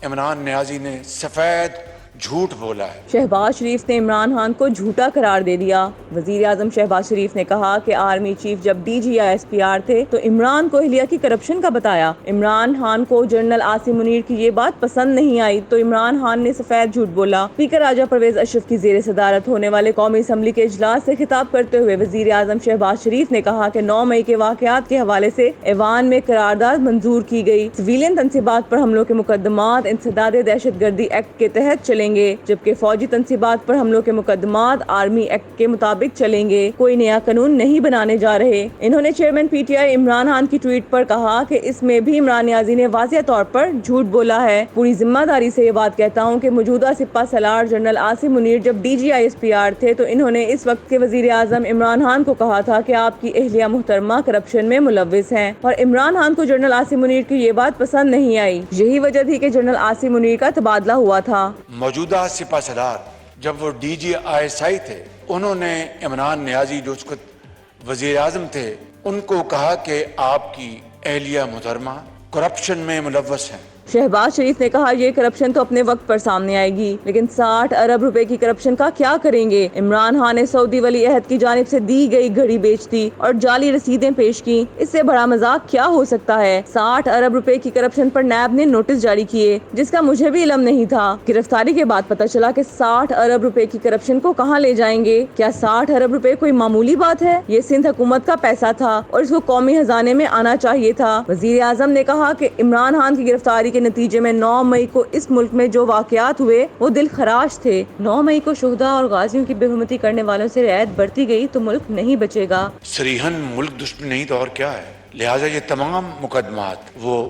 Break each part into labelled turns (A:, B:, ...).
A: عمران نیازی نے سفید جھوٹ بولا ہے۔
B: شہباز شریف نے عمران خان کو جھوٹا قرار دے دیا۔ وزیر اعظم شہباز شریف نے کہا کہ آرمی چیف جب D G I S P R تھے تو عمران کو اہلیہ کی کرپشن کا بتایا۔ عمران خان کو جنرل عاصم منیر کی یہ بات پسند نہیں آئی تو عمران خان نے سفید جھوٹ بولا۔ اسپیکر راجہ پرویز اشرف کی زیر صدارت ہونے والے قومی اسمبلی کے اجلاس سے خطاب کرتے ہوئے وزیر اعظم شہباز شریف نے کہا کہ 9 مئی کے واقعات کے حوالے سے ایوان میں قرارداد منظور کی گئی۔ سویلین تنصیبات پر حملوں کے مقدمات انسداد دہشت گردی ایکٹ کے تحت چلیں گے، جبکہ فوجی تنصیبات پر حملوں کے مقدمات آرمی ایکٹ کے مطابق چلیں گے۔ کوئی نیا قانون نہیں بنانے جا رہے۔ انہوں نے chairman P T I Imran Khan کی ٹویٹ پر کہا کہ اس میں بھی عمران نیازی نے واضح طور پر جھوٹ بولا ہے۔ پوری ذمہ داری سے یہ بات کہتا ہوں کہ موجودہ سپہ سالار جنرل عاصم منیر جب D G I S P R تھے تو انہوں نے اس وقت کے وزیر اعظم عمران خان کو کہا تھا کہ آپ کی اہلیہ محترمہ کرپشن میں ملوث ہیں، اور عمران خان کو جنرل عاصم منیر کی یہ بات پسند نہیں آئی۔ یہی وجہ تھی کہ جنرل عاصم منیر کا تبادلہ ہوا تھا۔
A: موجودہ سپہ سالار جب وہ D G I S I تھے، انہوں نے عمران نیازی جو اس وقت وزیر اعظم تھے ان کو کہا کہ آپ کی اہلیہ محترمہ کرپشن میں ملوث ہیں۔
B: شہباز شریف نے کہا یہ کرپشن تو اپنے وقت پر سامنے آئے گی، لیکن 60 ارب روپے کی کرپشن کا کیا کریں گے؟ عمران خان نے سعودی ولی عہد کی جانب سے دی گئی گھڑی بیچ دی اور جعلی رسیدیں پیش کی۔ اس سے بڑا مذاق کیا ہو سکتا ہے؟ 60 ارب روپے کی کرپشن پر نیب نے نوٹس جاری کیے، جس کا مجھے بھی علم نہیں تھا۔ گرفتاری کے بعد پتہ چلا کہ 60 ارب روپے کی کرپشن کو کہاں لے جائیں گے؟ کیا 60 ارب روپے کوئی معمولی بات ہے؟ یہ سندھ حکومت کا پیسہ تھا اور اس کو قومی خزانے میں آنا چاہیے تھا۔ وزیر اعظم نے کہا کہ عمران خان کی گرفتاری کے نتیجے میں 9 مئی کو اس ملک میں جو واقعات ہوئے وہ دل خراش تھے۔ 9 مئی کو شہداء اور غازیوں کی بے حرمتی کرنے والوں سے رعایت برتی گئی تو ملک نہیں بچے گا۔
A: سریحن ملک دشمن نہیں تو اور کیا ہے، لہٰذا یہ تمام مقدمات وہ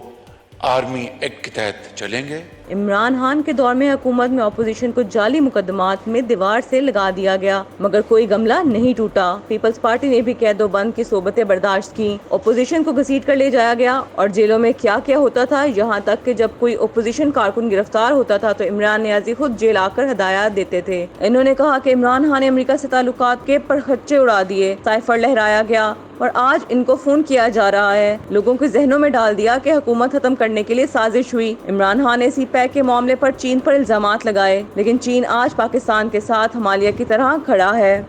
A: آرمی ایکٹ کے تحت چلیں گے۔
B: عمران خان کے دور میں حکومت میں اپوزیشن کو جعلی مقدمات میں دیوار سے لگا دیا گیا، مگر کوئی گملہ نہیں ٹوٹا۔ پیپلز پارٹی نے بھی قید و بند کی صحبتیں برداشت کی، اپوزیشن کو گھسیٹ کر لے جایا گیا، اور جیلوں میں کیا کیا ہوتا تھا، یہاں تک کہ جب کوئی اپوزیشن کارکن گرفتار ہوتا تھا تو عمران نیازی خود جیل آ کر ہدایات دیتے تھے۔ انہوں نے کہا کہ عمران خان نے امریکہ سے تعلقات کے پرخچے اڑا دیے، سائفر لہرایا گیا اور آج ان کو فون کیا جا رہا ہے۔ لوگوں کے ذہنوں میں ڈال دیا کہ حکومت ختم کرنے کے لیے سازش ہوئی۔ عمران خان نے سی پیک کے معاملے پر چین پر الزامات لگائے، لیکن چین آج پاکستان کے ساتھ ہمالیہ کی طرح کھڑا ہے۔